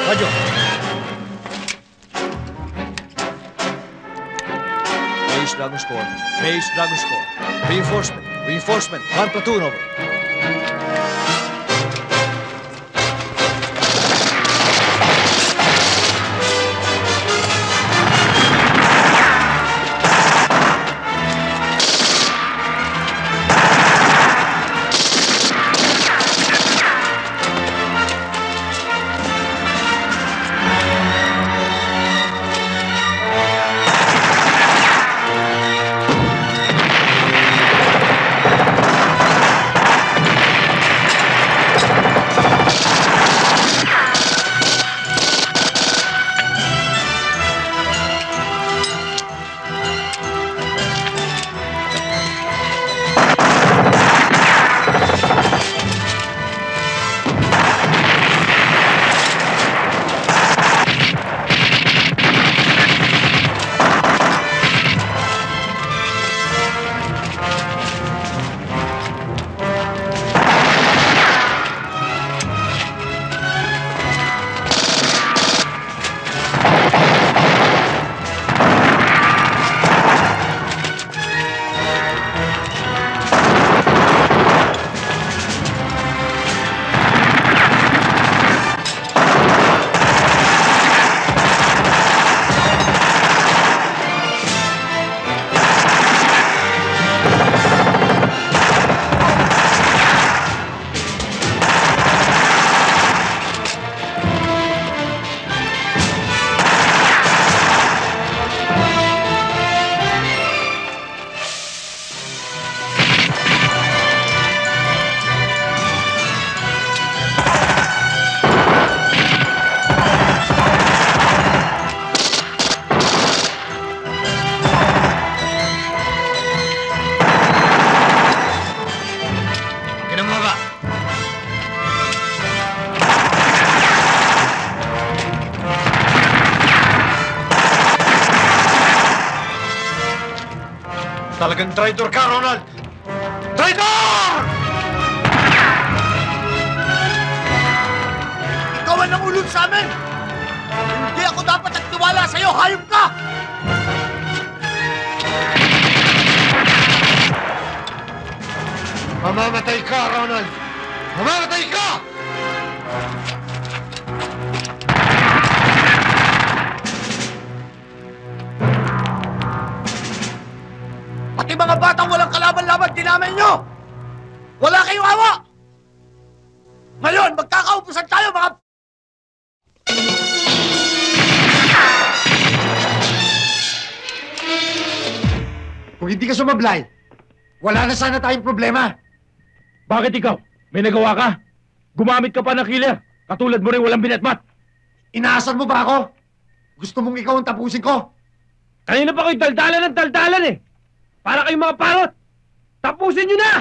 Radyo! Base Dragon Squad. Base Dragon Squad. Reinforcement. Reinforcement. One platoon over. Talagang traitor ka, Ronald! Traitor! Ikaw ang nangulog sa amin! Hindi ako dapat nagtiwala sa'yo! Hayop ka! Mamamatay ka, Ronald! Mamamatay ka! Pati mga batang walang kalaban-laban, dinamin nyo! Wala kayong awa! Ngayon, magkakaupusan tayo, mga... Kung hindi ka sumablay, wala na sana tayong problema. Bakit ikaw? May nagawa ka? Gumamit ka pa ng killer. Katulad mo rin walang binatmat. Inaasan mo ba ako? Gusto mong ikaw ang tapusin ko? Kanina pa kayo taldalan ng taldalan eh. Para kayong mga parot! Tapusin nyo na!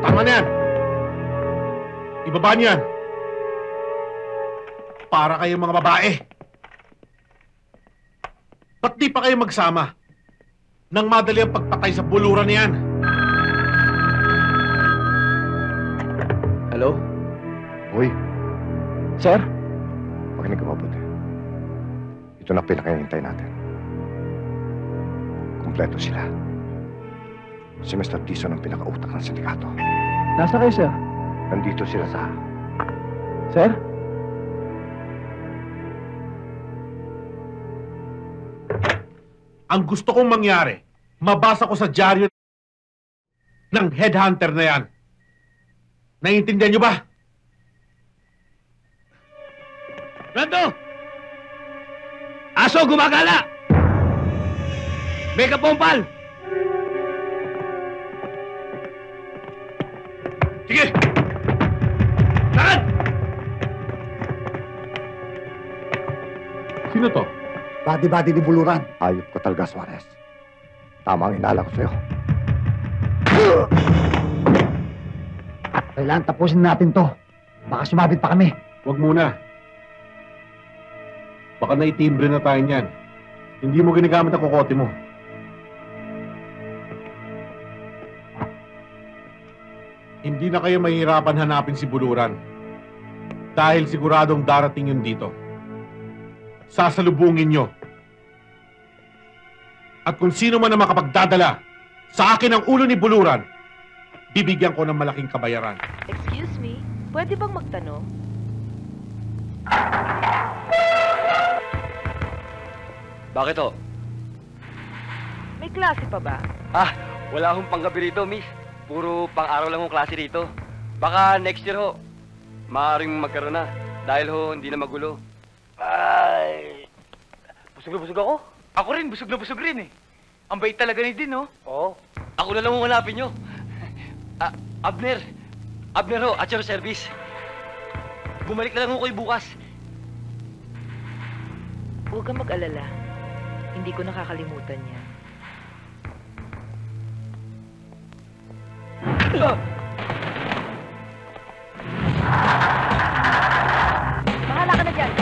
Tama na yan! Ibaba niyo yan! Para kayong mga babae! Ba't di pa kayo magsama? Nang madali ang pagpatay sa buluran niyan. Hello? Uy, Sir? makinig ka mabuti. Ito na pinakahintay natin. Kompleto sila. Si Mr. Tison ang pinakautak ng sindikato. Nasa kayo, sir? Nandito sila sa... Sir? Ang gusto kong mangyari, mabasa ko sa dyaryo ng headhunter na yan. Naiintindihan niyo ba? Brando! Aso gumagala! May kapompal! Sige! Lakad! Sino to? Badi-badi ni Buluran. Ayop ko talaga, Suarez. Tama ang inala ko sa'yo. Kailangan tapusin natin to. Baka sumabit pa kami. Huwag muna. Baka naitimbre na tayo niyan. Hindi mo ginagamit ang kokote mo. Hindi na kayo mahihirapan hanapin si Buluran. Dahil siguradong darating yun dito. Sasalubungin nyo. At kung sino man ang makapagdadala sa akin ang ulo ni Buluran, bibigyan ko ng malaking kabayaran. Excuse me, pwede bang magtanong? Bakit ho? May klase pa ba? Wala akong panggabi rito, miss. Puro pang-araw lang ang klase rito. Baka next year ho, maaaring magkaroon na. Dahil ho, hindi na magulo. Ay, busog na busog ako. Ako rin, busog na busog rin eh. Ang bait talaga ni Din, no? Oo. Ako na lang ang hanapin nyo. Abner. Abner ho, at your service. Bumalik na lang ho kayo bukas. Huwag kang mag-alala. Hindi ko nakakalimutan yan. Bahala ka na dyan!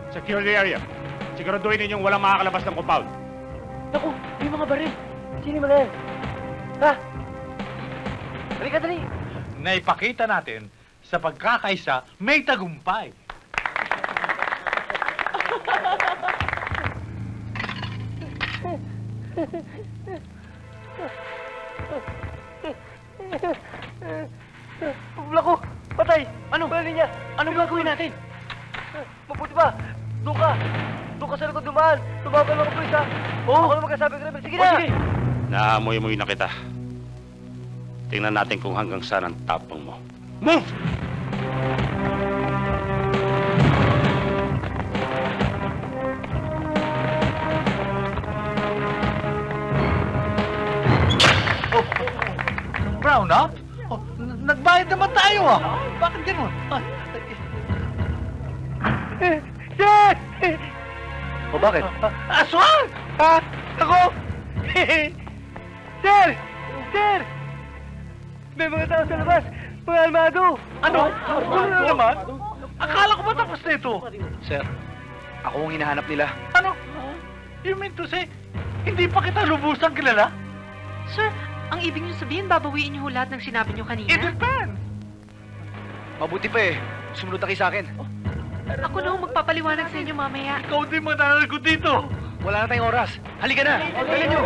Secure the area. Siguraduhin ninyong walang makakalabas ng compound. Naku, may mga baril. Sino mo na yan? Ha? Halika, dali. Naipakita natin sa pagkakaisa may tagumpay. Naku, patay. Ano? Bali niya. Anong gagawin natin? Mabuti pa. Doon ka. Doon ka sa likod dumaan. Tumagal mga pulis, ha? Oo. Ako na magkasabi ka namin. Sige na. Sige. Naamoy-moy na kita. Tingnan natin kung hanggang saan ang tapang mo. Move! Brown up? Oh, nagbayad naman tayo, ah. Bakit ganun? Sir! O bakit? Aswang! Ha? Ako! Sir! Sir! May mga tao sa labas! Mga almado! Ano? Ano na naman? Akala ko ba tapos na ito? Sir, ako ang hinahanap nila. Ano? You mean to say, hindi pa kita lubusang kilala? Sir, ang ibig niyo sabihin, babawiin niyo lahat ng sinabi niyo kanina? It depends! Mabuti pa eh. Sumunod na kayo sa akin. Ako na ang magpapaliwanag sa inyo mamaya. Ikaw din mananagot dito! Wala na tayong oras. Halika na! Dali nyo!